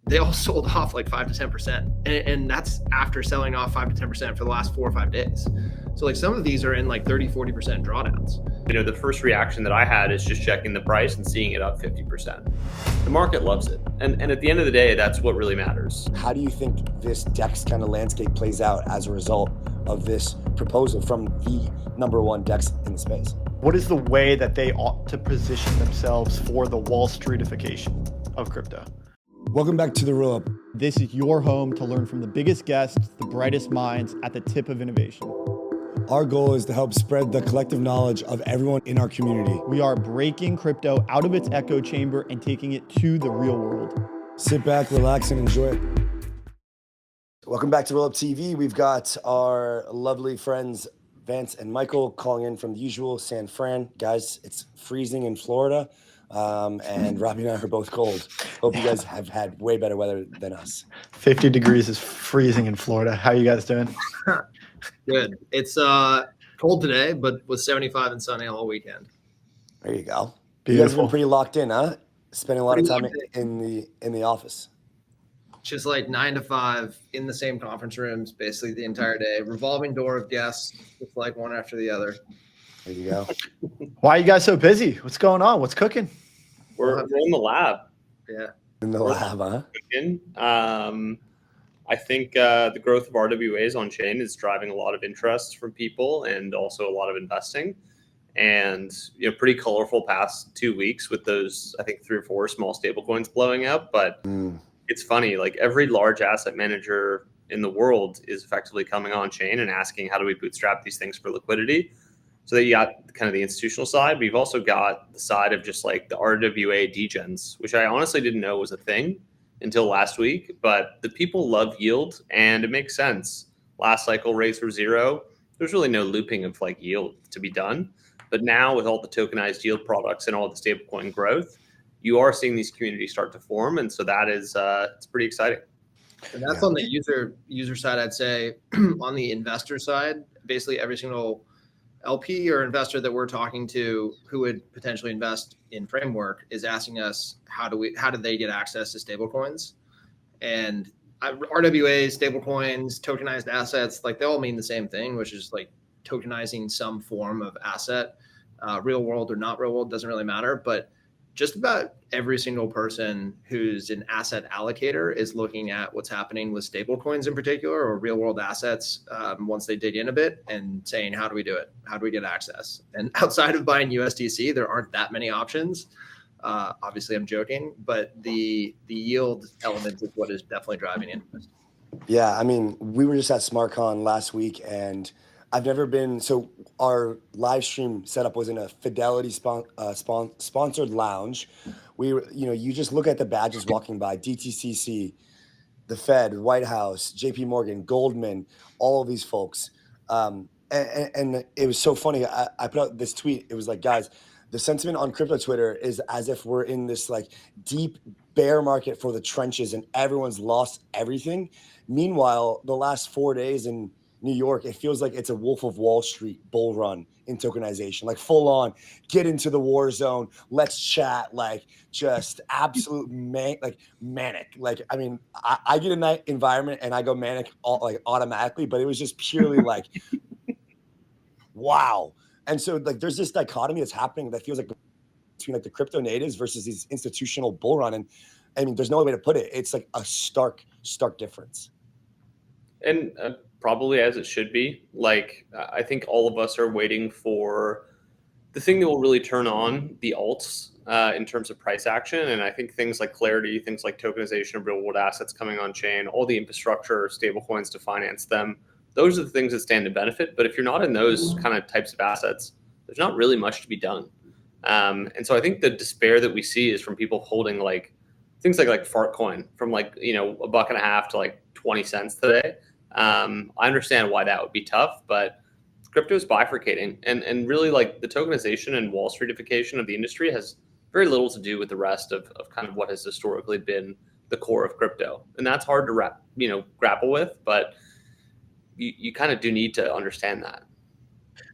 they all sold off like 5 to 10%. And that's after selling off 5 to 10% for the last 4 or 5 days. So like some of these are in like 30, 40% drawdowns. The first reaction that I had is just checking the price and seeing it up 50%. The market loves it. And at the end of the day, that's what really matters. How do you think this DEX kind of landscape plays out as a result of this proposal from the number one DEX in the space? What is the way that they ought to position themselves for the Wallstreetification of crypto? Welcome back to The Roll Up. This is your home to learn from the biggest guests, the brightest minds at the tip of innovation. Our goal is to help spread the collective knowledge of everyone in our community. We are breaking crypto out of its echo chamber and taking it to the real world. Sit back, relax, and enjoy it. Welcome back to Roll Up TV. We've got our lovely friends Vance and Michael calling in from the usual San Fran. Guys, it's freezing in Florida, and Robbie and I are both cold. Hope you guys have had way better weather than us. 50 degrees is freezing in Florida. How are you guys doing? Good. It's cold today, but was 75 and sunny all weekend. There you go. Beautiful. You guys have been pretty locked in, huh? Spending a lot of time in the office. Just like 9 to 5 in the same conference rooms, basically the entire day. Revolving door of guests, just like one after the other. There you go. Why are you guys so busy? What's going on? What's cooking? We're in the lab. Yeah. In the lab, huh? I think the growth of RWAs on chain is driving a lot of interest from people and also a lot of investing. And pretty colorful past 2 weeks with those, I think 3 or 4 small stablecoins blowing up. But it's funny, like every large asset manager in the world is effectively coming on chain and asking, how do we bootstrap these things for liquidity? So that you got kind of the institutional side, but you've also got the side of just like the RWA degens, which I honestly didn't know was a thing until last week. But the people love yield, and it makes sense. Last cycle rates were 0. There's really no looping of like yield to be done. But now with all the tokenized yield products and all the stablecoin growth, you are seeing these communities start to form. And so that is, it's pretty exciting. And that's on the user side, I'd say. On the investor side, basically every single LP or investor that we're talking to who would potentially invest in Framework is asking us, how do they get access to stablecoins? And RWAs, stablecoins, tokenized assets, like they all mean the same thing, which is like tokenizing some form of asset, real world or not real world, doesn't really matter. But just about every single person who's an asset allocator is looking at what's happening with stablecoins in particular, or real world assets once they dig in a bit, and saying, how do we do it? How do we get access? And outside of buying USDC, there aren't that many options. Obviously, I'm joking, but the yield element is what is definitely driving interest. Yeah, I mean, we were just at SmartCon last week, and I've never been, so our live stream setup was in a Fidelity sponsored lounge. You just look at the badges walking by, DTCC, the Fed, White House, JP Morgan, Goldman, all of these folks. And it was so funny. I put out this tweet. It was like, guys, the sentiment on crypto Twitter is as if we're in this like deep bear market for the trenches and everyone's lost everything. Meanwhile, the last 4 days in New York, it feels like it's a Wolf of Wall Street bull run in tokenization, like full on, get into the war zone, let's chat, like just absolute manic. Like, I mean, I get a night environment and I go manic automatically, but it was just purely like, wow. And so like, there's this dichotomy that's happening that feels like between like the crypto natives versus these institutional bull run. And I mean, there's no way to put it. It's like a stark difference. And probably as it should be. Like, I think all of us are waiting for the thing that will really turn on the alts in terms of price action. And I think things like Clarity, things like tokenization of real world assets coming on chain, all the infrastructure, stablecoins to finance them, those are the things that stand to benefit. But if you're not in those kind of types of assets, there's not really much to be done. And so I think the despair that we see is from people holding like things like Fartcoin from like, $1.50 to like 20 cents today. I understand why that would be tough, but crypto is bifurcating, and really like the tokenization and Wallstreetification of the industry has very little to do with the rest of kind of what has historically been the core of crypto. And that's hard to grapple with, but you kind of do need to understand that.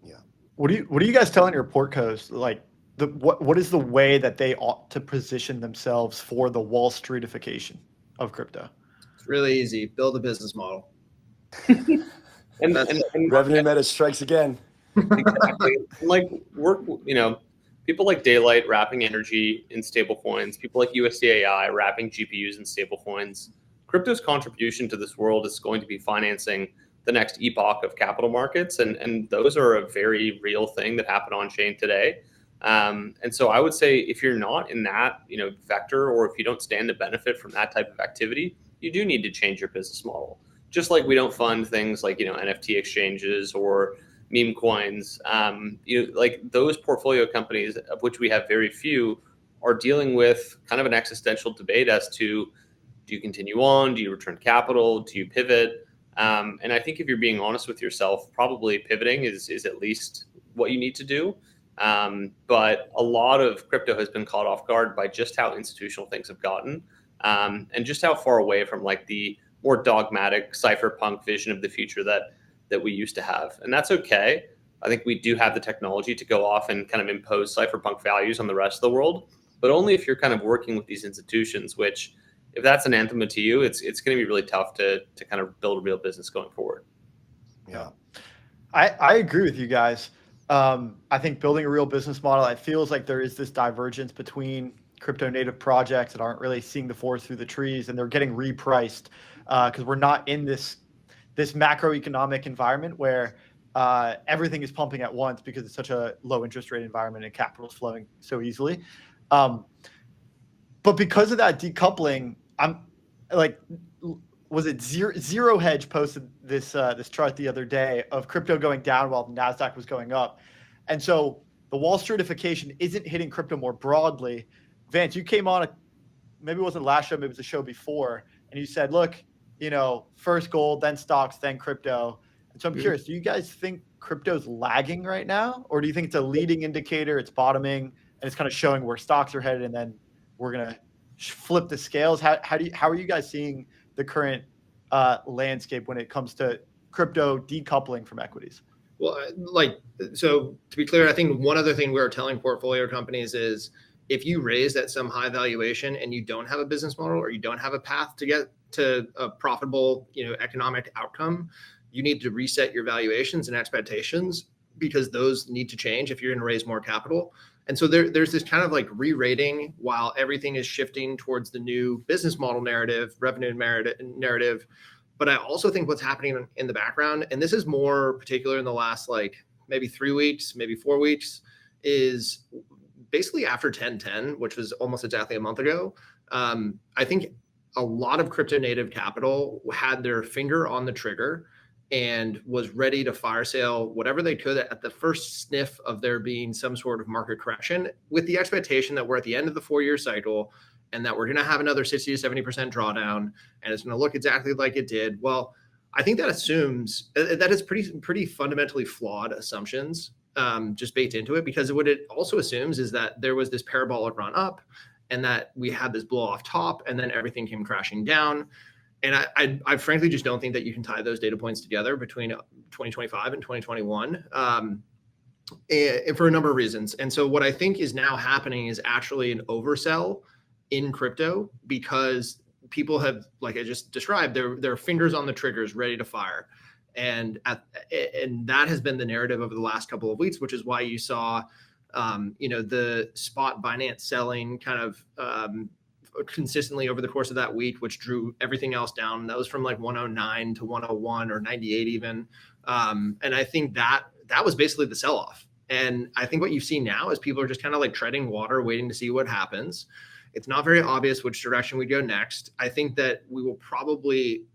Yeah. What are you guys telling your portcos? Like what is the way that they ought to position themselves for the Wallstreetification of crypto? It's really easy. Build a business model. And Revenue meta strikes again. exactly. Like work, people like Daylight wrapping energy in stablecoins, people like USDAI wrapping GPUs in stablecoins. Crypto's contribution to this world is going to be financing the next epoch of capital markets, and those are a very real thing that happen on chain today. And so I would say if you're not in that vector, or if you don't stand to benefit from that type of activity, you do need to change your business model. Just like we don't fund things like NFT exchanges or meme coins, like those portfolio companies, of which we have very few, are dealing with kind of an existential debate as to, do you continue on? Do you return capital? Do you pivot? And I think if you're being honest with yourself, probably pivoting is at least what you need to do. But a lot of crypto has been caught off guard by just how institutional things have gotten, and just how far away from like the more dogmatic cypherpunk vision of the future that we used to have. And that's okay. I think we do have the technology to go off and kind of impose cypherpunk values on the rest of the world, but only if you're kind of working with these institutions, which if that's anathema to you, it's going to be really tough to kind of build a real business going forward. Yeah, I agree with you guys. I think building a real business model, it feels like there is this divergence between crypto native projects that aren't really seeing the forest through the trees, and they're getting repriced because we're not in this macroeconomic environment where everything is pumping at once because it's such a low interest rate environment and capital is flowing so easily. But because of that decoupling, I'm like, was it Zero Hedge posted this chart the other day of crypto going down while the NASDAQ was going up. And so the Wallstreetification isn't hitting crypto more broadly. Vance, you came on, maybe it wasn't last show, maybe it was the show before, and you said, look, first gold, then stocks, then crypto. And so I'm curious, do you guys think crypto's lagging right now? Or do you think it's a leading indicator, it's bottoming, and it's kind of showing where stocks are headed, and then we're going to flip the scales? How are you guys seeing the current landscape when it comes to crypto decoupling from equities? Well, so to be clear, I think one other thing we're telling portfolio companies is if you raise at some high valuation and you don't have a business model or you don't have a path to get to a profitable, economic outcome, you need to reset your valuations and expectations, because those need to change if you're going to raise more capital. And so there's this kind of like re-rating while everything is shifting towards the new business model narrative, revenue narrative. But I also think what's happening in the background, and this is more particular in the last maybe 3 weeks, maybe 4 weeks, is basically after 10/10, which was almost exactly a month ago. I think a lot of crypto native capital had their finger on the trigger and was ready to fire sale whatever they could at the first sniff of there being some sort of market correction, with the expectation that we're at the end of the 4-year cycle and that we're going to have another 60 to 70% drawdown and it's going to look exactly like it did. Well, I think that assumes that is pretty fundamentally flawed assumptions just baked into it, because what it also assumes is that there was this parabolic run up and that we had this blow off top and then everything came crashing down. And I frankly just don't think that you can tie those data points together between 2025 and 2021 and for a number of reasons. And so what I think is now happening is actually an oversell in crypto, because people have, like I just described, their fingers on the triggers ready to fire. And that has been the narrative over the last couple of weeks, which is why you saw, the spot Binance selling kind of consistently over the course of that week, which drew everything else down. That was from like 109 to 101 or 98 even. And I think that was basically the sell-off. And I think what you see now is people are just kind of like treading water, waiting to see what happens. It's not very obvious which direction we go next. I think that we will probably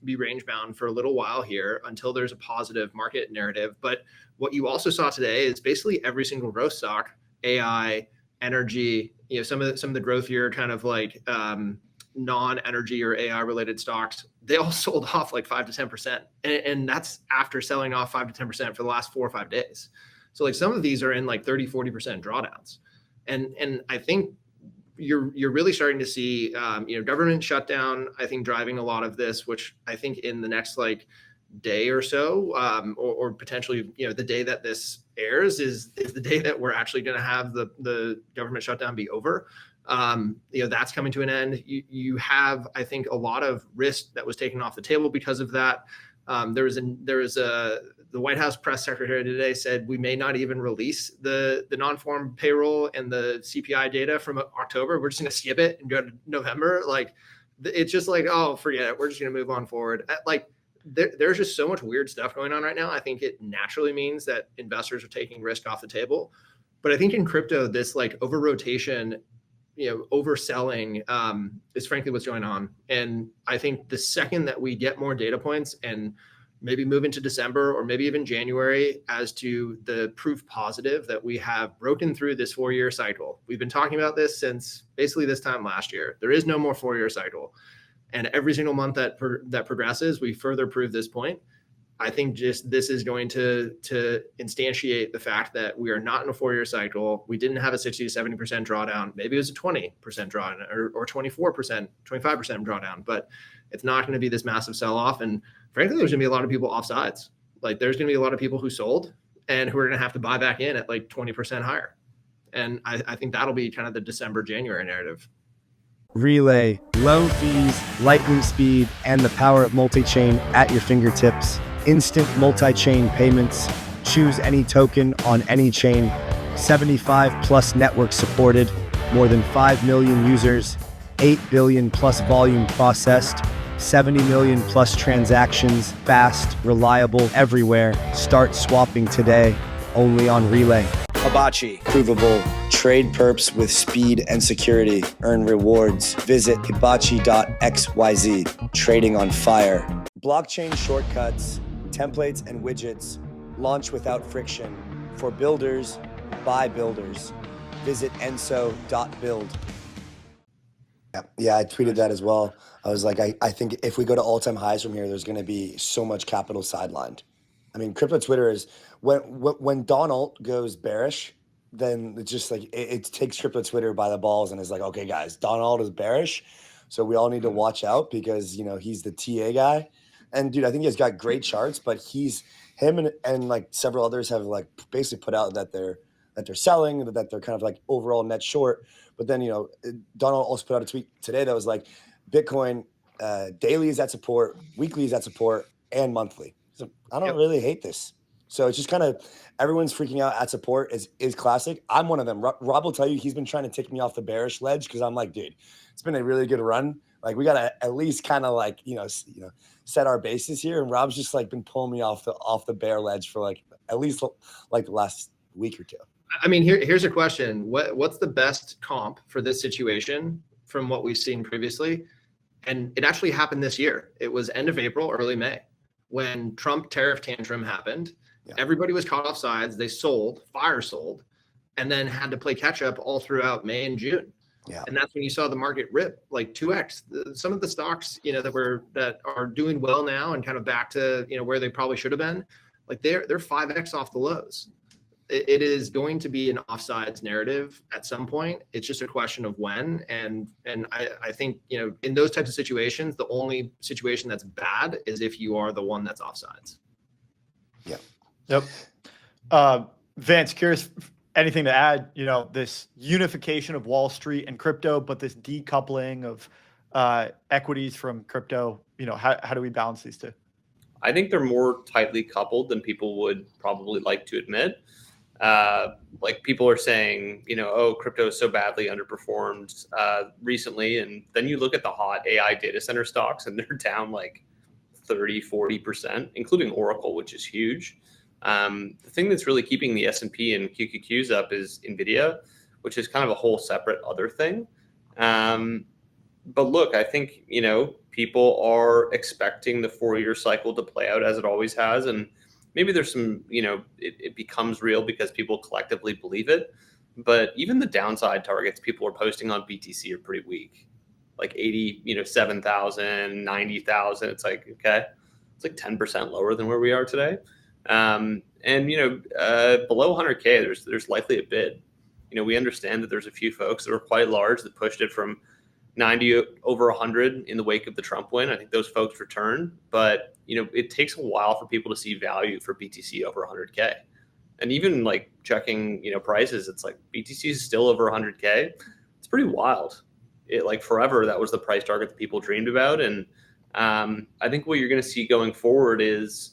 be range bound for a little while here until there's a positive market narrative. But what you also saw today is basically every single growth stock, AI, energy, some of the growthier kind of like non-energy or AI related stocks, they all sold off like 5 to 10%. And that's after selling off 5 to 10% for the last 4 or 5 days. So like some of these are in like 30, 40% drawdowns. And I think you're really starting to see, government shutdown, I think, driving a lot of this, which I think in the next like day or so, or potentially, the day that this airs is the day that we're actually going to have the government shutdown be over. That's coming to an end. You have, I think, a lot of risk that was taken off the table because of that. The White House press secretary today said we may not even release the non-farm payroll and the CPI data from October. We're just going to skip it and go to November. Like, it's just like, oh, forget it. We're just going to move on forward. Like, there's just so much weird stuff going on right now. I think it naturally means that investors are taking risk off the table. But I think in crypto, this like over rotation, overselling is frankly what's going on. And I think the second that we get more data points and maybe move into December or maybe even January as to the proof positive that we have broken through this 4-year cycle. We've been talking about this since basically this time last year. There is no more 4-year cycle. And every single month that progresses, we further prove this point. I think just this is going to instantiate the fact that we are not in a 4-year cycle. We didn't have a 60 to 70% drawdown. Maybe it was a 20% drawdown or 24%, 25% drawdown, but it's not going to be this massive sell-off. And frankly, there's going to be a lot of people off sides. Like, there's going to be a lot of people who sold and who are going to have to buy back in at like 20% higher. And I think that'll be kind of the December, January narrative. Relay, low fees, lightning speed, and the power of multi-chain at your fingertips. Instant multi-chain payments. Choose any token on any chain. 75 plus networks supported. More than 5 million users. 8 billion plus volume processed. 70 million plus transactions. Fast, reliable, everywhere. Start swapping today. Only on Relay. Hibachi, provable, trade perps with speed and security, earn rewards. Visit hibachi.xyz, trading on fire. Blockchain shortcuts, templates and widgets, launch without friction. For builders, by builders. Visit enso.build. Yeah, I tweeted that as well. I was like, I think if we go to all-time highs from here, there's going to be so much capital sidelined. I mean, crypto Twitter is when Donald goes bearish, then it's just like it takes crypto Twitter by the balls and is like, okay, guys, Donald is bearish, so we all need to watch out because he's the TA guy. And dude, I think he's got great charts, but him and like several others have like basically put out that they're selling, that they're kind of like overall net short. But then Donald also put out a tweet today that was like, Bitcoin daily is at support, weekly is at support, and monthly. So I don't really hate this. So it's just kind of everyone's freaking out at support is classic. I'm one of them. Rob will tell you he's been trying to take me off the bearish ledge because I'm like, dude, it's been a really good run. Like we gotta at least kind of like set our bases here. And Rob's just like been pulling me off the bear ledge for like at least like the last week or two. I mean, here's a question: what's the best comp for this situation from what we've seen previously? And it actually happened this year. It was end of April, early May, when Trump tariff tantrum happened. Yeah. Everybody was caught off sides. They sold, fire sold, and then had to play catch up all throughout May and June. Yeah. And that's when you saw the market rip like 2x. Some of the stocks, that are doing well now and kind of back to where they probably should have been, like they're 5x off the lows. It is going to be an offsides narrative at some point. It's just a question of when. And I think, in those types of situations, the only situation that's bad is if you are the one that's offsides. Yeah. Yep. Vance, curious, anything to add, this unification of Wall Street and crypto, but this decoupling of equities from crypto, how do we balance these two? I think they're more tightly coupled than people would probably like to admit. Like people are saying, crypto is so badly underperformed recently. And then you look at the hot AI data center stocks and they're down like 30, 40%, including Oracle, which is huge. The thing that's really keeping the S&P and QQQs up is NVIDIA, which is kind of a whole separate other thing. But look, I think, people are expecting the 4-year cycle to play out as it always has. And maybe there's some, it becomes real because people collectively believe it. But even the downside targets people are posting on BTC are pretty weak. Like 87,000, 90,000. It's like, okay, it's like 10% lower than where we are today. And below 100K, there's likely a bid. We understand that there's a few folks that are quite large that pushed it from 90 over 100 in the wake of the Trump win. I think those folks returned, but it takes a while for people to see value for BTC over 100K. And even like checking, prices, it's like BTC is still over 100K. It's it's pretty wild. It like forever that was the price target that people dreamed about, and I think what you're going to see going forward is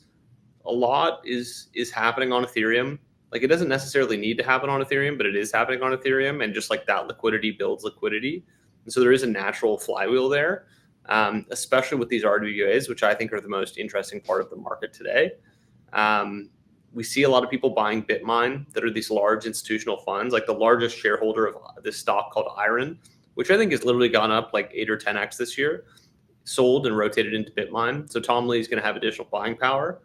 a lot is happening on Ethereum. Like it doesn't necessarily need to happen on Ethereum, but it is happening on Ethereum, and just like that liquidity builds liquidity, and so there is a natural flywheel there, especially with these RWAs, which I think are the most interesting part of the market today. We see a lot of people buying Bitmine that are these large institutional funds, like the largest shareholder of this stock called Iron, which I think has literally gone up like 8 or 10x this year, sold and rotated into Bitmine. So Tom Lee's going to have additional buying power.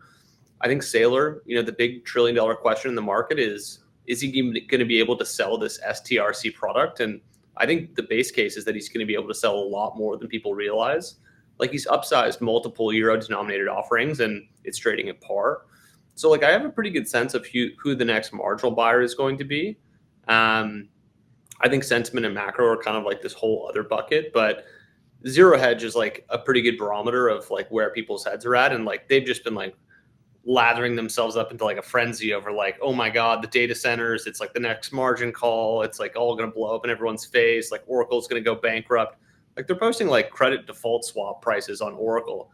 I think Saylor, the big $1 trillion question in the market is he going to be able to sell this STRC product? And I think the base case is that he's going to be able to sell a lot more than people realize. Like he's upsized multiple euro denominated offerings and it's trading at par. So like I have a pretty good sense of who the next marginal buyer is going to be. I think sentiment and macro are kind of like this whole other bucket, but zero hedge is like a pretty good barometer of like where people's heads are at. And like they've just been like lathering themselves up into like a frenzy over like, oh my God, the data centers, it's like the next margin call. It's like all going to blow up in everyone's face. Like Oracle's going to go bankrupt. Like they're posting like credit default swap prices on Oracle.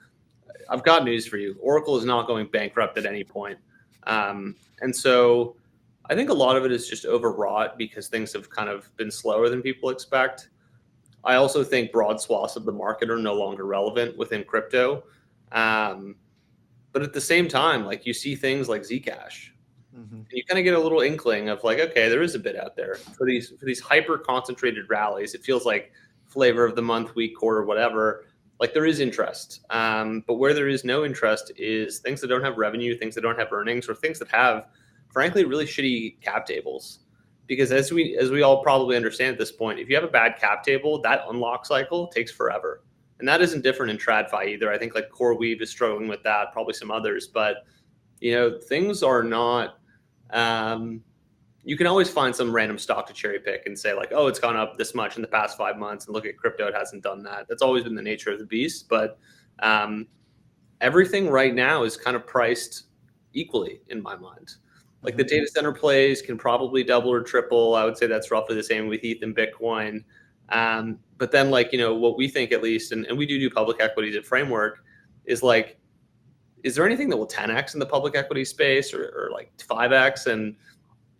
I've got news for you. Oracle is not going bankrupt at any point. And so I think a lot of it is just overwrought because things have kind of been slower than people expect. I also think broad swaths of the market are no longer relevant within crypto. But at the same time, like you see things like Zcash, and you kind of get a little inkling of like, okay, there is a bit out there for these hyper concentrated rallies. It feels like flavor of the month, week, quarter, whatever. Like there is interest, but where there is no interest is things that don't have revenue, things that don't have earnings, or things that have, frankly, really shitty cap tables. Because as we all probably understand at this point, if you have a bad cap table, that unlock cycle takes forever. And that isn't different in TradFi either. I think like CoreWeave is struggling with that, probably some others. But, things are not, you can always find some random stock to cherry pick and say like, oh, it's gone up this much in the past 5 months. And look at crypto, it hasn't done that. That's always been the nature of the beast. But everything right now is kind of priced equally in my mind. Like the data center plays can probably double or triple. I would say that's roughly the same with ETH and Bitcoin. But then like, what we think at least, and we do public equities at Framework, is like, is there anything that will 10x in the public equity space or like 5x? And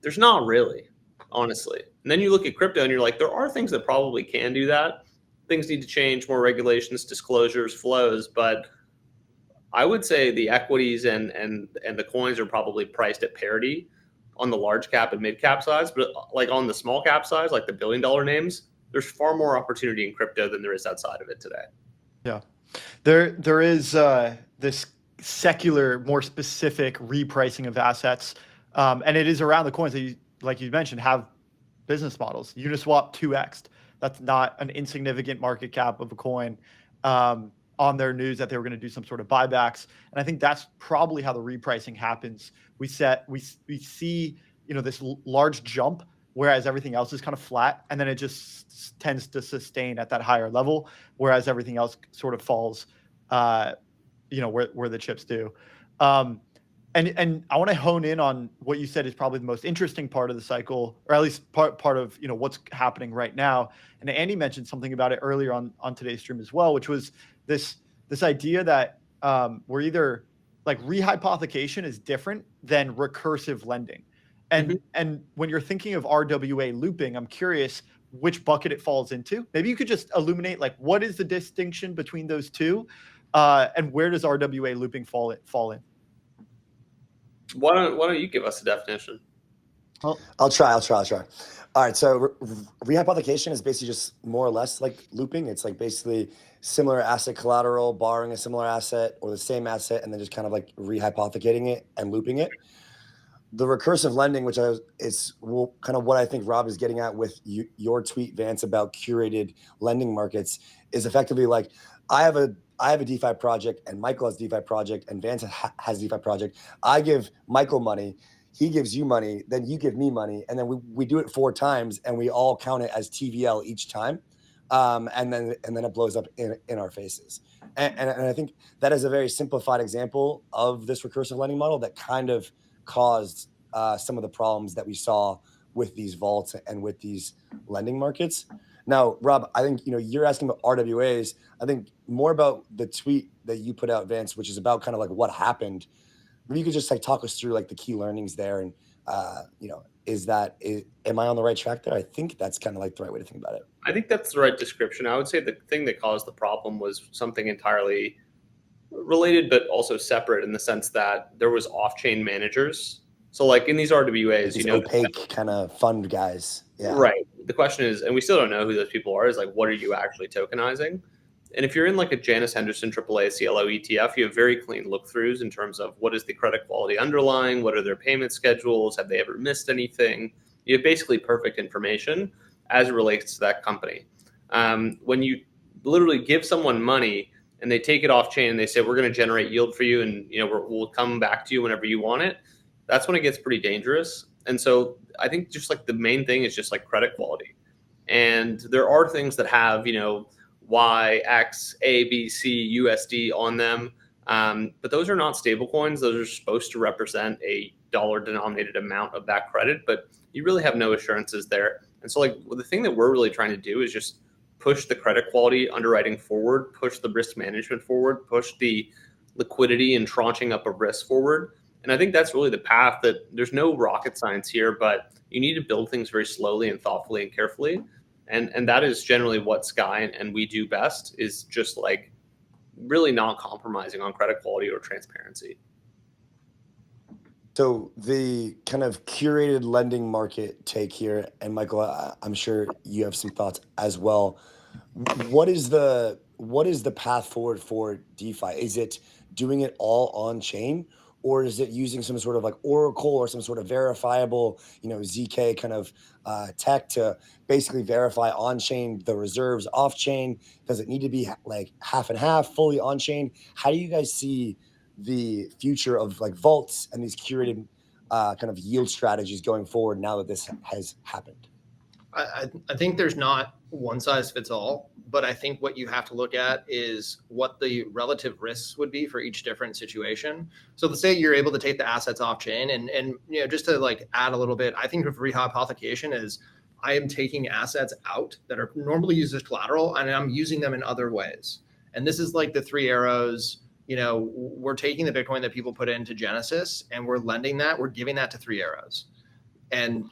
there's not really, honestly. And then you look at crypto and you're like, there are things that probably can do that. Things need to change, more regulations, disclosures, flows. But I would say the equities and the coins are probably priced at parity on the large cap and mid cap size. But like on the small cap size, like the $1 billion names, there's far more opportunity in crypto than there is outside of it today. Yeah, there is this secular, more specific repricing of assets, and it is around the coins that you, like you mentioned, have business models. Uniswap 2x'd. That's not an insignificant market cap of a coin. On their news that they were going to do some sort of buybacks, and I think that's probably how the repricing happens. We see this large jump, whereas everything else is kind of flat, and then it just tends to sustain at that higher level, whereas everything else sort of falls, where the chips do. And I want to hone in on what you said is probably the most interesting part of the cycle, or at least part of what's happening right now. And Andy mentioned something about it earlier on today's stream as well, which was this idea that we're either like rehypothecation is different than recursive lending. And when you're thinking of RWA looping, I'm curious which bucket it falls into. Maybe you could just illuminate like what is the distinction between those two, and where does RWA looping fall in? Why don't you give us a definition? I'll try. All right. So rehypothecation is basically just more or less like looping. It's like basically similar asset collateral, borrowing a similar asset or the same asset, and then just kind of like rehypothecating it and looping it. The recursive lending, which is kind of what I think Rob is getting at with your tweet, Vance, about curated lending markets, is effectively like I have a DeFi project, and Michael has a DeFi project, and Vance has a DeFi project. I give Michael money, he gives you money, then you give me money, and then we do it 4 times, and we all count it as TVL each time, and then it blows up in our faces. And I think that is a very simplified example of this recursive lending model that kind of caused some of the problems that we saw with these vaults and with these lending markets. Now, Rob, I think you're asking about RWAs. I think more about the tweet that you put out, Vance, which is about kind of like what happened. Maybe you could just like talk us through like the key learnings there, and am I on the right track there? I think that's kind of like the right way to think about it. I think that's the right description. I would say the thing that caused the problem was something entirely related, but also separate in the sense that there was off-chain managers. So like in these RWAs, these opaque kind of fund guys. Yeah. Right. The question is, and we still don't know who those people are, is like, what are you actually tokenizing? And if you're in like a Janus Henderson AAA CLO ETF, you have very clean look-throughs in terms of what is the credit quality underlying, what are their payment schedules, have they ever missed anything? You have basically perfect information as it relates to that company. When you literally give someone money and they take it off chain and they say, we're going to generate yield for you and we'll come back to you whenever you want it, that's when it gets pretty dangerous. And so I think just like the main thing is just like credit quality. And there are things that have, Y, X, A, B, C, USD on them. But those are not stable coins. Those are supposed to represent a dollar denominated amount of that credit, but you really have no assurances there. And so like the thing that we're really trying to do is just push the credit quality underwriting forward, push the risk management forward, push the liquidity and tranching up of risk forward. And I think that's really the path. That there's no rocket science here, but you need to build things very slowly and thoughtfully and carefully. And that is generally what Sky and we do best, is just like really not compromising on credit quality or transparency. So the kind of curated lending market take here, and Michael, I'm sure you have some thoughts as well. What is the path forward for DeFi? Is it doing it all on chain, or is it using some sort of like Oracle or some sort of verifiable, ZK kind of tech to basically verify on chain the reserves off chain? Does it need to be like half and half, fully on chain? How do you guys see the future of like vaults and these curated kind of yield strategies going forward now that this has happened? I think there's not one size fits all, but I think what you have to look at is what the relative risks would be for each different situation. So let's say you're able to take the assets off chain, and just to like add a little bit, I think of rehypothecation as I am taking assets out that are normally used as collateral and I'm using them in other ways. And this is like the three arrows. We're taking the Bitcoin that people put into Genesis and we're lending that, we're giving that to Three Arrows. And,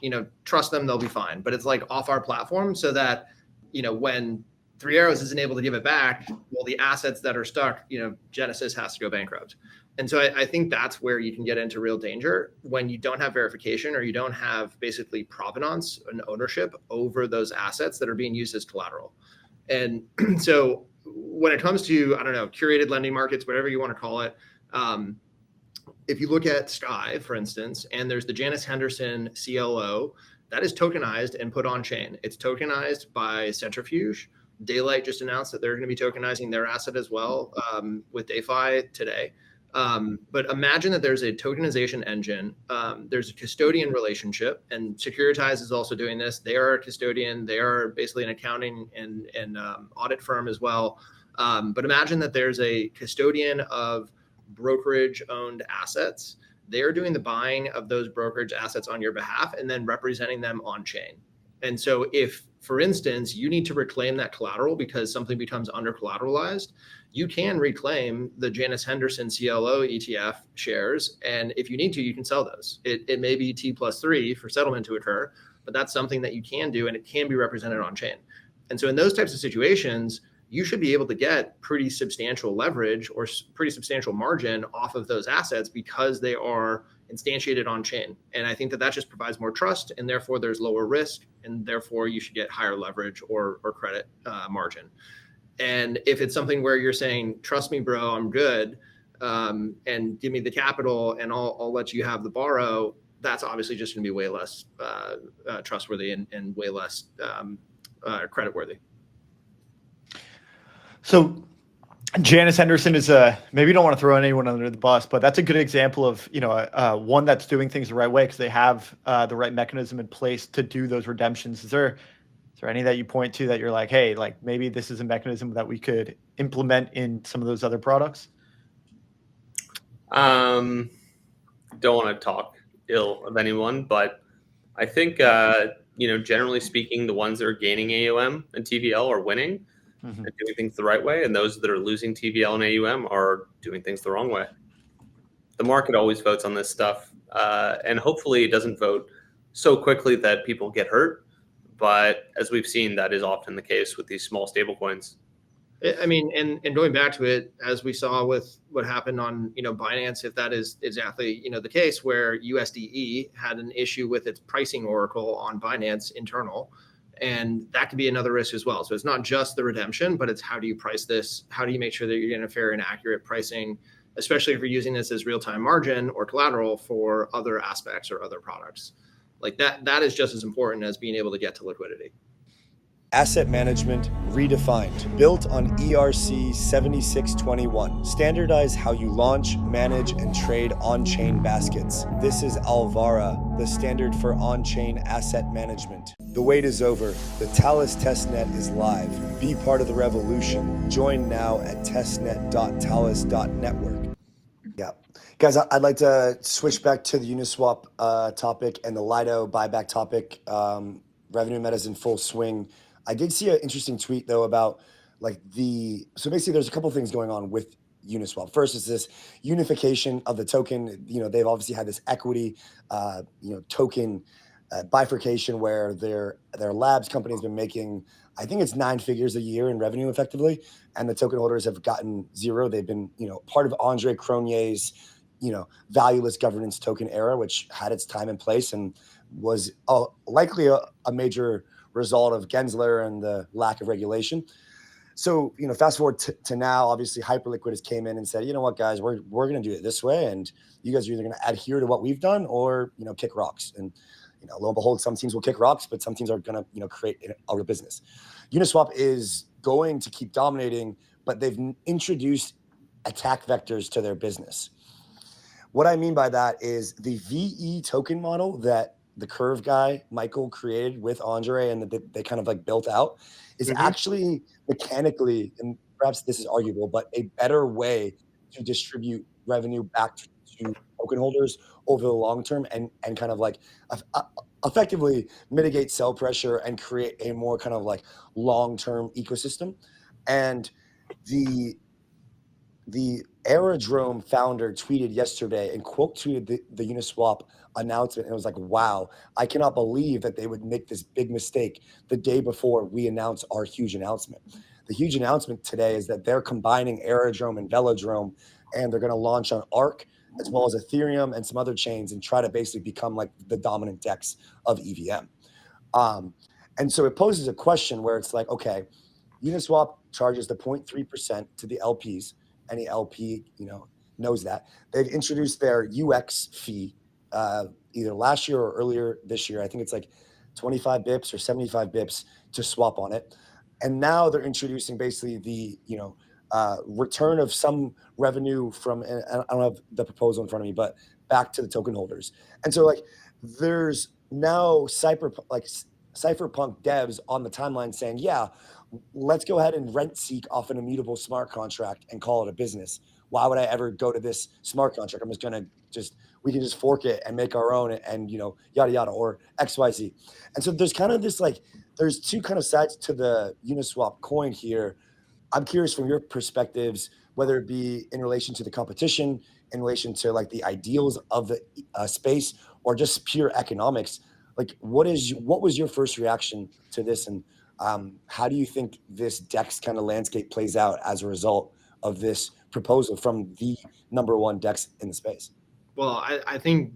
trust them, they'll be fine. But it's like off our platform so that, when Three Arrows isn't able to give it back, well, the assets that are stuck, Genesis has to go bankrupt. And so I think that's where you can get into real danger when you don't have verification or you don't have basically provenance and ownership over those assets that are being used as collateral. And so when it comes to, curated lending markets, whatever you want to call it, if you look at Sky, for instance, and there's the Janus Henderson CLO, that is tokenized and put on chain. It's tokenized by Centrifuge. Daylight just announced that they're going to be tokenizing their asset as well with DeFi today. But imagine that there's a tokenization engine. There's a custodian relationship, and Securitize is also doing this. They are a custodian. They are basically an accounting and audit firm as well. But imagine that there's a custodian of brokerage-owned assets. They're doing the buying of those brokerage assets on your behalf and then representing them on chain. And so if, for instance, you need to reclaim that collateral because something becomes under collateralized, you can reclaim the Janus Henderson CLO ETF shares. And if you need to, you can sell those. It may be T+3 for settlement to occur, but that's something that you can do and it can be represented on chain. And so in those types of situations, you should be able to get pretty substantial leverage or pretty substantial margin off of those assets because they are instantiated on chain. And I think that just provides more trust, and therefore there's lower risk, and therefore you should get higher leverage or credit margin. And if it's something where you're saying, trust me, bro, I'm good, and give me the capital and I'll let you have the borrow, that's obviously just going to be way less trustworthy and way less credit worthy. So Janus Henderson is maybe you don't want to throw anyone under the bus, but that's a good example of, one that's doing things the right way because they have the right mechanism in place to do those redemptions. Is there any that you point to that you're like, hey, like maybe this is a mechanism that we could implement in some of those other products? Don't want to talk ill of anyone, but I think generally speaking, the ones that are gaining AUM and TVL are winning and doing things the right way, and those that are losing TVL and AUM are doing things the wrong way. The market always votes on this stuff, and hopefully it doesn't vote so quickly that people get hurt. But as we've seen, that is often the case with these small stablecoins. I mean, and going back to it, as we saw with what happened on, Binance, if that is exactly, the case where USDE had an issue with its pricing oracle on Binance internal, and that could be another risk as well. So it's not just the redemption, but it's how do you price this? How do you make sure that you're getting a fair and accurate pricing, especially if you're using this as real-time margin or collateral for other aspects or other products? Like that is just as important as being able to get to liquidity. Asset management redefined, built on ERC 7621. Standardize how you launch, manage, and trade on-chain baskets. This is Alvara, the standard for on-chain asset management. The wait is over. The Talus testnet is live. Be part of the revolution. Join now at testnet.talus.network. Yeah. Guys, I'd like to switch back to the Uniswap topic and the Lido buyback topic. Revenue meta's in full swing. I did see an interesting tweet though about so basically there's a couple things going on with Uniswap. First is this unification of the token. They've obviously had this equity, token bifurcation where their labs company has been making, I think it's 9 figures a year in revenue effectively, and the token holders have gotten zero. They've been, part of Andre Cronje's, valueless governance token era, which had its time and place and was likely a major result of Gensler and the lack of regulation. So, fast forward to now, obviously Hyperliquid has came in and said, you know what, guys, we're going to do it this way. And you guys are either going to adhere to what we've done or, kick rocks. And, lo and behold, some teams will kick rocks, but some teams are going to, create a real business. Uniswap is going to keep dominating, but they've introduced attack vectors to their business. What I mean by that is the VE token model that the Curve guy, Michael, created with Andre and they kind of built out is actually mechanically, and perhaps this is arguable, but a better way to distribute revenue back to token holders over the long term and kind of effectively mitigate sell pressure and create a more kind of long-term ecosystem. And the Aerodrome founder tweeted yesterday and quote tweeted the Uniswap announcement. And it was like, wow, I cannot believe that they would make this big mistake the day before we announce our huge announcement. The huge announcement today is that they're combining Aerodrome and Velodrome, and they're going to launch on Arc as well as Ethereum and some other chains and try to basically become the dominant DEX of EVM. And so it poses a question where it's okay, Uniswap charges the 0.3% to the LPs. Any LP, knows that. They've introduced their UX fee either last year or earlier this year. I think it's 25 bips or 75 bips to swap on it. And now they're introducing basically the, return of some revenue from, and I don't have the proposal in front of me, but back to the token holders. And so there's now cypherpunk devs on the timeline saying, yeah, let's go ahead and rent seek off an immutable smart contract and call it a business. Why would I ever go to this smart contract? I'm just going to we can just fork it and make our own and, yada, yada, or XYZ. And so there's kind of this, there's two kind of sides to the Uniswap coin here. I'm curious from your perspectives, whether it be in relation to the competition, in relation to the ideals of the space, or just pure economics. What was your first reaction to this? And how do you think this DEX kind of landscape plays out as a result of this proposal from the number one DEX in the space? Well, I think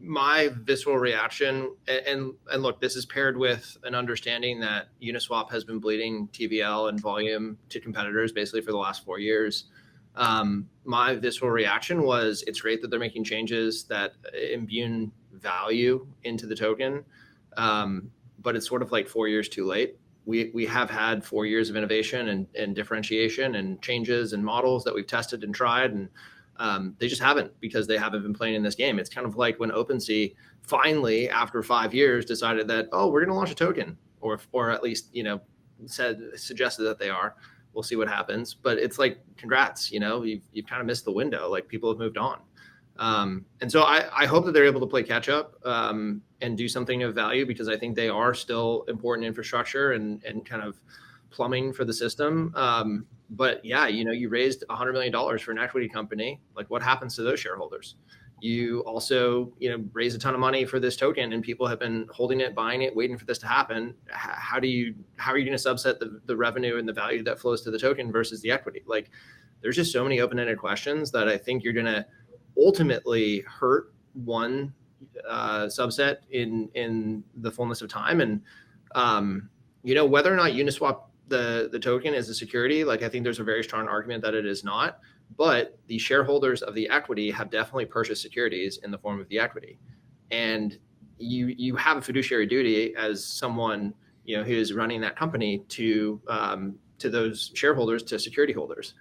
my visceral reaction, and look, this is paired with an understanding that Uniswap has been bleeding TVL and volume to competitors basically for the last 4 years. My visceral reaction was it's great that they're making changes that imbue value into the token, but it's sort of 4 years too late. We have had 4 years of innovation and differentiation and changes and models that we've tested and tried, and they just haven't, because they haven't been playing in this game. It's kind of like when OpenSea finally, after 5 years, decided that, oh, we're going to launch a token, or at least suggested that they are. We'll see what happens. But it's congrats, you've kind of missed the window. People have moved on. And so I hope that they're able to play catch up. And and do something of value, because I think they are still important infrastructure and kind of plumbing for the system. But yeah, you raised $100 million for an equity company. Like, what happens to those shareholders? You also, raise a ton of money for this token, and people have been holding it, buying it, waiting for this to happen. How are you going to subset the revenue and the value that flows to the token versus the equity? Like, there's just so many open-ended questions that I think you're going to ultimately hurt one subset in the fullness of time. And whether or not Uniswap the token is a security, like, I think there's a very strong argument that it is not. But the shareholders of the equity have definitely purchased securities in the form of the equity, and you have a fiduciary duty as someone who is running that company to those shareholders, to security holders.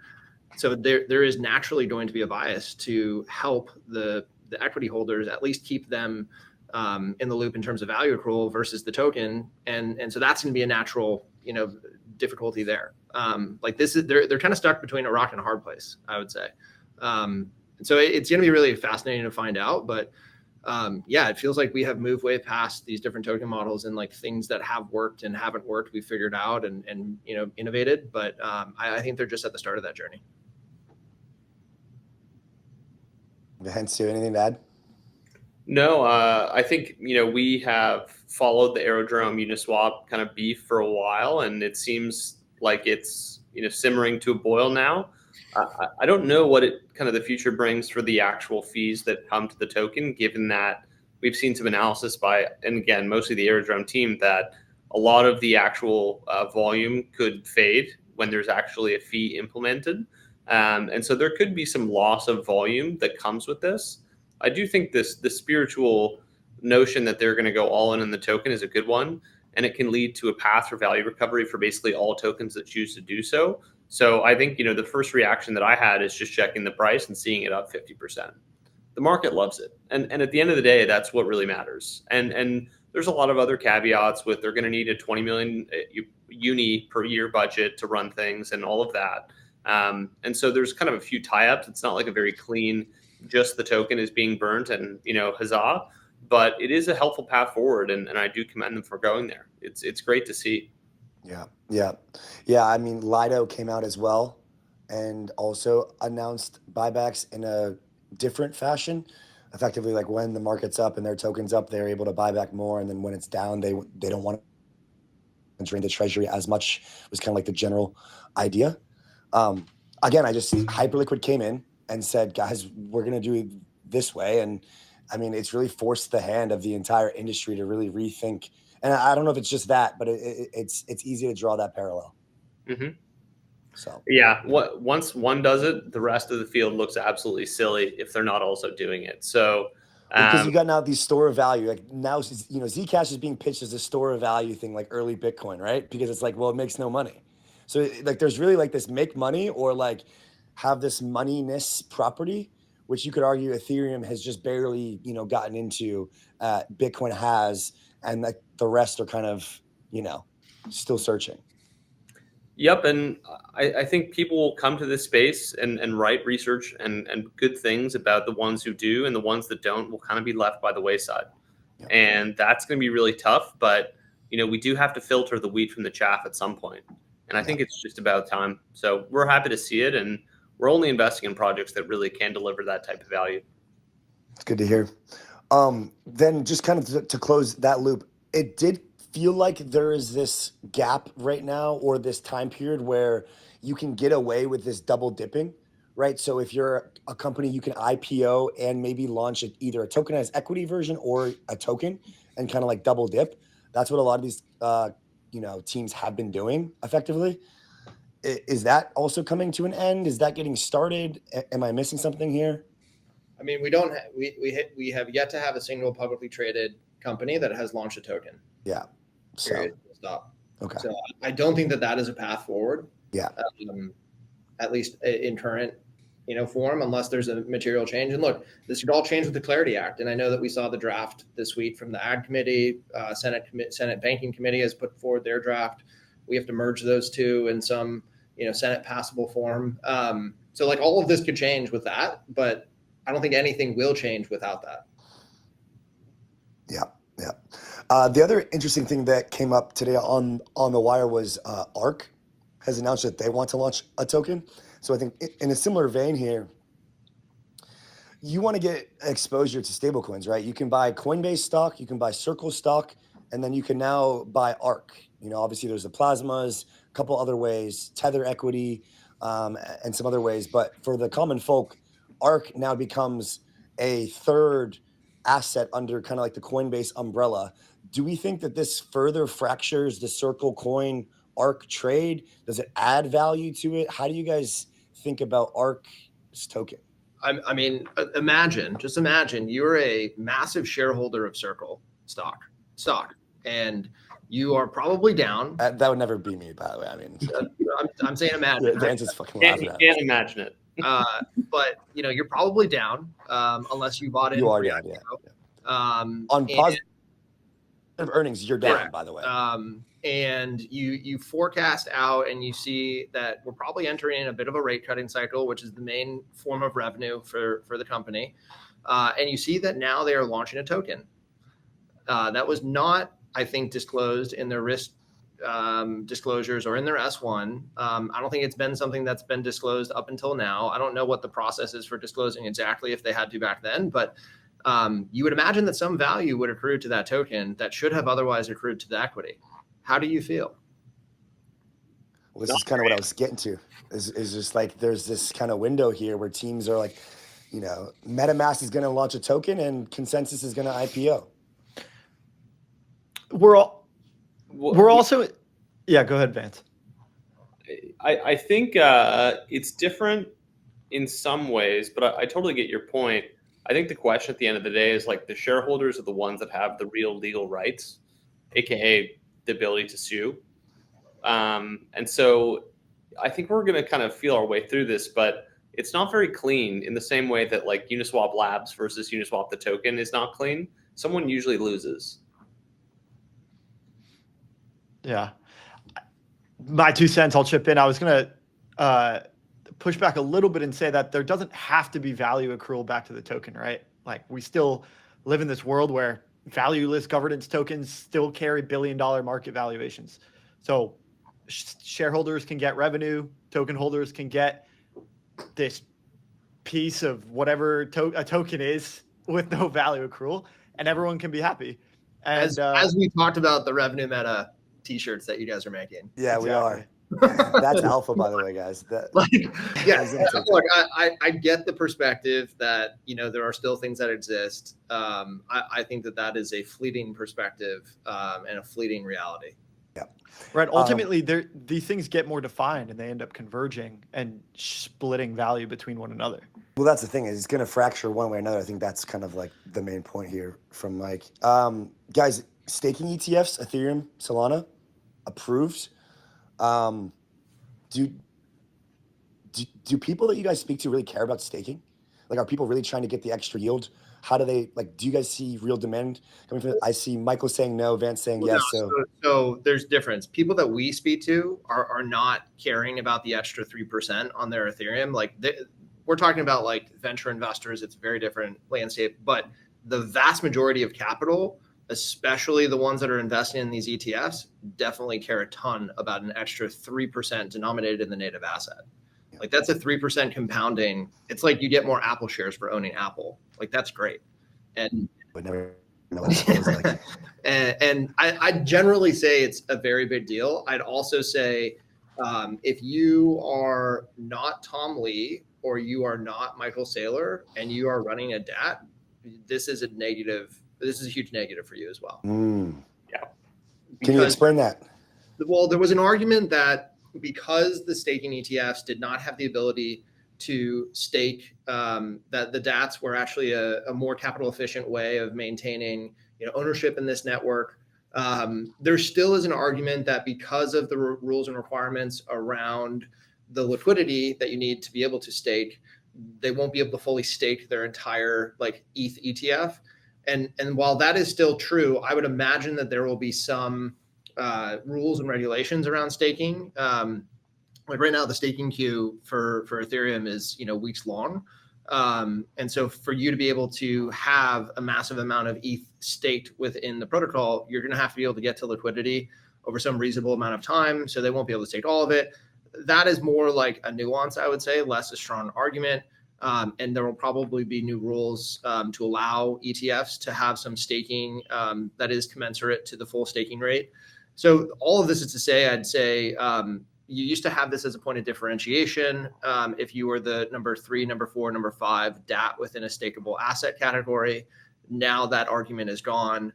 So there is naturally going to be a bias to help the equity holders, at least keep them in the loop in terms of value accrual versus the token, and so that's going to be a natural difficulty there. Like, this is they're kind of stuck between a rock and a hard place, I would say. So it's going to be really fascinating to find out. But yeah, it feels like we have moved way past these different token models, and like things that have worked and haven't worked, we figured out and innovated. But I think they're just at the start of that journey. Vance, do you have anything to add? No, I think, we have followed the Aerodrome Uniswap kind of beef for a while, and it seems like it's, simmering to a boil now. I don't know what the future brings for the actual fees that come to the token, given that we've seen some analysis by, and again, mostly the Aerodrome team, that a lot of the actual volume could fade when there's actually a fee implemented. And so there could be some loss of volume that comes with this. I do think the spiritual notion that they're going to go all in the token is a good one, and it can lead to a path for value recovery for basically all tokens that choose to do so. So I think, the first reaction that I had is just checking the price and seeing it up 50%. The market loves it. And at the end of the day, that's what really matters. And there's a lot of other caveats with, they're going to need a 20 million uni per year budget to run things and all of that. And so there's kind of a few tie-ups. It's not like a very clean, just the token is being burnt and, huzzah, but it is a helpful path forward. And I do commend them for going there. It's great to see. Yeah. I mean, Lido came out as well and also announced buybacks in a different fashion. Effectively, like, when the market's up and their token's up, they're able to buy back more. And then when it's down, they don't want to drain the treasury as much, was kind of like the general idea. Again, I just see Hyperliquid came in and said, guys, we're going to do it this way. And I mean, it's really forced the hand of the entire industry to really rethink. And I don't know if it's just that, but it's easy to draw that parallel. Mm-hmm. So yeah, once one does it, the rest of the field looks absolutely silly if they're not also doing it. So because you got now these store of value, like now, Zcash is being pitched as a store of value thing, like early Bitcoin, right? Because it's like, well, it makes no money. So like, there's really like this make money or like have this moneyness property, which you could argue Ethereum has just barely, gotten into. Bitcoin has, and like the rest are kind of, still searching. Yep, and I think people will come to this space and write research and good things about the ones who do, and the ones that don't will kind of be left by the wayside. Yep. And that's going to be really tough, but we do have to filter the wheat from the chaff at some point. And I think it's just about time. So we're happy to see it, and we're only investing in projects that really can deliver that type of value. It's good to hear. Then just kind of to close that loop, it did feel like there is this gap right now, or this time period where you can get away with this double dipping, right? So if you're a company, you can IPO and maybe launch either a tokenized equity version or a token and kind of like double dip. That's what a lot of these teams have been doing effectively. Is that also coming to an end? Is that getting started? Am I missing something here? I mean, we have yet to have a single publicly traded company that has launched a token. Yeah. So Period. Stop. Okay. So I don't think that is a path forward. Yeah. At least in current, form, unless there's a material change. And look, this could all change with the Clarity Act. And I know that we saw the draft this week from the Ad Committee. Senate Banking Committee has put forward their draft. We have to merge those two in some, Senate passable form. So like all of this could change with that, but I don't think anything will change without that. Yeah. The other interesting thing that came up today on the wire was ARK has announced that they want to launch a token. So I think in a similar vein here, you want to get exposure to stablecoins, right? You can buy Coinbase stock, you can buy Circle stock, and then you can now buy ARK. Obviously there's the plasmas, a couple other ways, Tether equity, and some other ways. But for the common folk, ARK now becomes a third asset under kind of like the Coinbase umbrella. Do we think that this further fractures the Circle coin ARK trade? Does it add value to it? How do you guys think about ARK's token? I mean, just imagine you're a massive shareholder of Circle stock, and you are probably down. That would never be me, by the way. I mean, I'm saying imagine. Vance is fucking You laughing at can't imagine it. But you're probably down unless you bought in. You are down, yeah. On positive earnings, you're down, correct. By the way. And you forecast out and you see that we're probably entering a bit of a rate cutting cycle, which is the main form of revenue for the company. And you see that now they are launching a token. That was not, I think, disclosed in their risk disclosures or in their S1. I don't think it's been something that's been disclosed up until now. I don't know what the process is for disclosing exactly if they had to back then, but you would imagine that some value would accrue to that token that should have otherwise accrued to the equity. How do you feel? Well, this is kind of what I was getting to. Is just like there's this kind of window here where teams are like, MetaMask is going to launch a token and Consensus is going to IPO. We're also, yeah. Go ahead, Vance. I think it's different in some ways, but I totally get your point. I think the question at the end of the day is like the shareholders are the ones that have the real legal rights, aka the ability to sue. And so I think we're going to kind of feel our way through this, but it's not very clean in the same way that like Uniswap Labs versus Uniswap the token is not clean. Someone usually loses. Yeah. My 2 cents, I'll chip in. I was going to push back a little bit and say that there doesn't have to be value accrual back to the token, right? Like we still live in this world where valueless governance tokens still carry billion-dollar market valuations. So shareholders can get revenue, token holders can get this piece of whatever a token is with no value accrual, and everyone can be happy. And as we talked about the revenue meta t-shirts that you guys are making. Yeah, exactly. we are. That's alpha, by the way, guys. Look, I get the perspective that there are still things that exist. I think that is a fleeting perspective and a fleeting reality. Yeah. Right. Ultimately, these things get more defined, and they end up converging and splitting value between one another. Well, that's the thing is it's going to fracture one way or another. I think that's kind of like the main point here from Mike. Guys, staking ETFs, Ethereum, Solana, approved. Do people that you guys speak to really care about staking? Like, are people really trying to get the extra yield? How do they do you guys see real demand coming from it? I see Michael saying no, Vance saying yes. So there's difference. People that we speak to are not caring about the extra 3% on their Ethereum. Like we're talking about like venture investors. It's a very different landscape, but the vast majority of capital, especially the ones that are investing in these ETFs, definitely care a ton about an extra 3% denominated in the native asset. Like that's a 3% compounding. It's like you get more Apple shares for owning Apple. Like that's great. And Would never know what it feels like. and I generally say it's a very big deal. I'd also say if you are not Tom Lee or you are not Michael Saylor and you are running a DAT, this is a negative. This is a huge negative for you as well. Yeah. Can you explain that? Well, there was an argument that because the staking ETFs did not have the ability to stake, that the DATs were actually a more capital efficient way of maintaining ownership in this network. There still is an argument that because of the rules and requirements around the liquidity that you need to be able to stake, they won't be able to fully stake their entire like ETH ETF. And while that is still true, I would imagine that there will be some rules and regulations around staking. Like right now, the staking queue for Ethereum is weeks long. And so for you to be able to have a massive amount of ETH staked within the protocol, you're going to have to be able to get to liquidity over some reasonable amount of time. So they won't be able to stake all of it. That is more like a nuance, I would say, less a strong argument. And there will probably be new rules to allow ETFs to have some staking that is commensurate to the full staking rate. So all of this is to say, I'd say you used to have this as a point of differentiation. If you were the number 3, number 4, number 5 DAT within a stakeable asset category, now that argument is gone.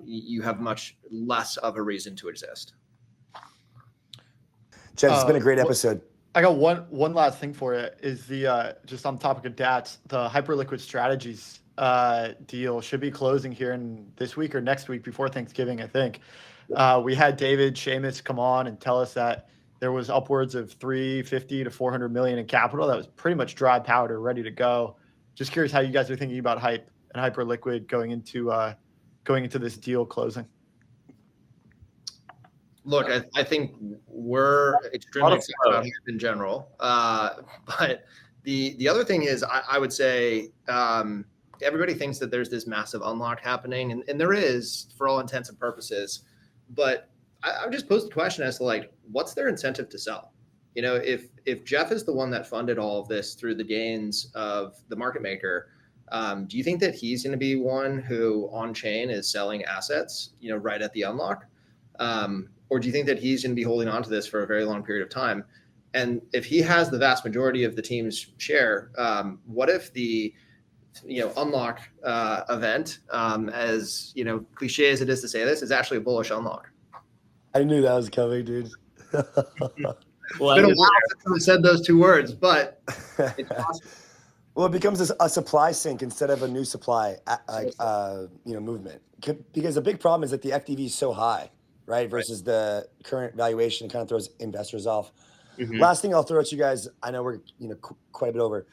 You have much less of a reason to exist. Jeff, it's been a great episode. I got one last thing for you. Is the just on the topic of DATs, the Hyperliquid Strategies deal should be closing here in this week or next week before Thanksgiving, I think. We had David Seamus come on and tell us that there was upwards of 350 to 400 million in capital that was pretty much dry powder, ready to go. Just curious how you guys are thinking about Hype and Hyperliquid going into this deal closing. Look, I think we're extremely excited about Hype in general. But the other thing is, I would say everybody thinks that there's this massive unlock happening, and there is for all intents and purposes. But I would just pose the question as to, like, what's their incentive to sell? You know, if Jeff is the one that funded all of this through the gains of the market maker, do you think that he's going to be one who on chain is selling assets, you know, right at the unlock? Or do you think that he's going to be holding on to this for a very long period of time? And if he has the vast majority of the team's share, what if the unlock event, as cliche as it is to say this, is actually a bullish unlock? I knew that was coming, dude. Well, it's been a while since I said those 2 words, but it's possible. Well, it becomes a supply sink instead of a new supply, movement. Because the big problem is that the FDV is so high, right? Versus the current valuation, kind of throws investors off. Mm-hmm. Last thing I'll throw at you guys, I know we're quite a bit over.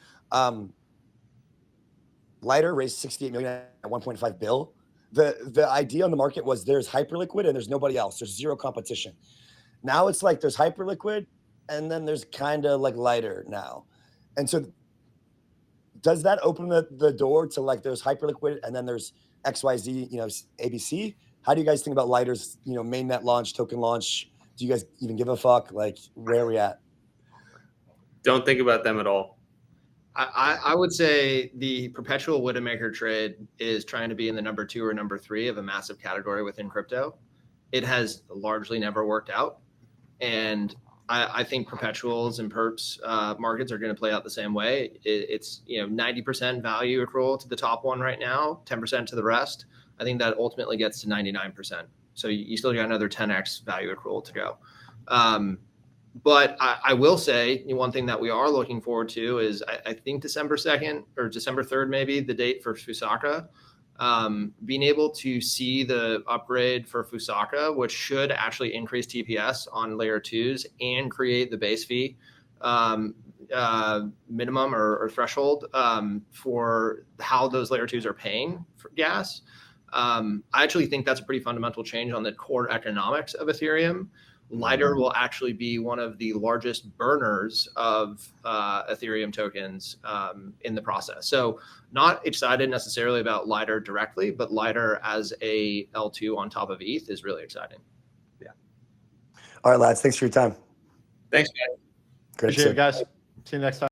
Lighter raised 68 million at 1.5 bill. The idea on the market was there's Hyperliquid and there's nobody else. There's zero competition. Now it's like there's Hyperliquid and then there's kind of like Lighter now. And so does that open the door to, like, there's Hyperliquid and then there's XYZ, ABC? How do you guys think about Lighter's, mainnet launch, token launch? Do you guys even give a fuck? Like, where are we at? Don't think about them at all. I would say the perpetual Widowmaker trade is trying to be in the number 2 or number 3 of a massive category within crypto. It has largely never worked out. And I think perpetuals and perps markets are going to play out the same way. It's 90% value accrual to the top one right now, 10% to the rest. I think that ultimately gets to 99%. So you still got another 10x value accrual to go. But I will say one thing that we are looking forward to is I think December 2nd or December 3rd, maybe the date for Fusaka, being able to see the upgrade for Fusaka, which should actually increase TPS on layer 2s and create the base fee minimum or threshold for how those layer 2s are paying for gas. I actually think that's a pretty fundamental change on the core economics of Ethereum. Lighter will actually be one of the largest burners of Ethereum tokens in the process. So not excited necessarily about Lighter directly, but Lighter as a L2 on top of ETH is really exciting. Yeah. All right, lads. Thanks for your time. Thanks, guys. Appreciate it, guys. See you next time.